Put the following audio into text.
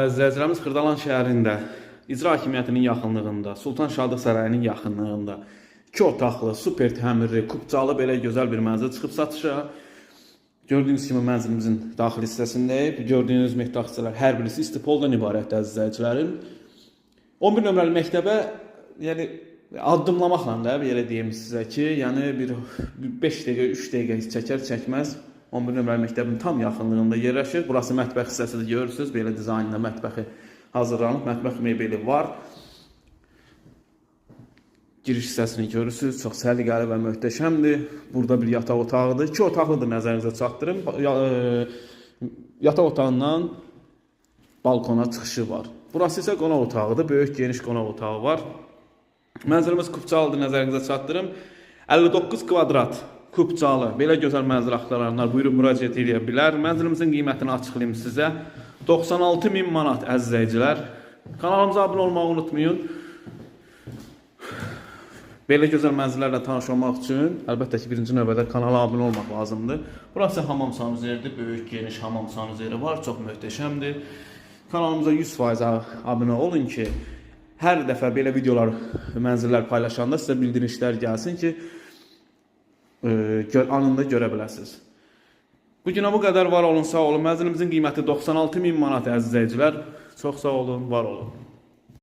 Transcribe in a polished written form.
İzləyicilərimiz Xırdalan şəhərində, icra hakimiyyətinin yaxınlığında, Sultan Şadıq Sarayının yaxınlığında 2 otaqlı, super təmirli, kubcalı belə gözəl bir mənzil çıxıb satışa. Gördüyünüz kimi mənzilimizin daxil hissəsindəyik. Gördüyünüz mehtaqçılar hər birisi istipoldan ibarətdir əzizləyicilərim. 11 nömrəli məktəbə, yəni addımlamaqla da belə deyim sizə ki, yəni bir 5 dəqiqə, 3 dəqiqə çəkər, çəkməz 11 nömrəli məktəbin tam yaxınlığında yerləşir. Burası mətbəx hissəsidir, görürsünüz. Belə dizaynla mətbəxi hazırlanıb, mətbəx mebeli var. Giriş hissəsini görürsünüz. Çox səliqəli və möhtəşəmdir. Burada bir yataq otağıdır. 2 otaqlıdır, nəzərinizə çatdırım. Yataq otağından balkona çıxışı var. Burası isə qonaq otağıdır. Böyük, geniş qonaq otağı var. Mənzilimiz kubcalıdır, nəzərinizə çatdırım. 59 kvadrat kubcalı, belə gözəl mənzil axtaranlar buyurub müraciət edə bilər. Mənzilimizin qiymətini açıqlayım sizə. 96.000 manat əzizləyicilər. Kanalımıza abunə olmağı unutmayın. Belə gözəl mənzillərlə tanış olmaq üçün əlbəttə ki, birinci növbədə kanala abunə olmaq lazımdır. Burası hamam sanuzeridir, böyük, geniş hamam sanuzeri var, çox möhtəşəmdir. Kanalımıza 100% abunə olun ki, hər dəfə belə videolar, mənzillər paylaşanda sizə bildirişlər gəlsin ki, anında görə biləsiniz. Bugünə bu qədər, var olun, sağ olun. Mənzilimizin qiyməti 96.000 manat əzizləyicilər. Çox sağ olun, var olun.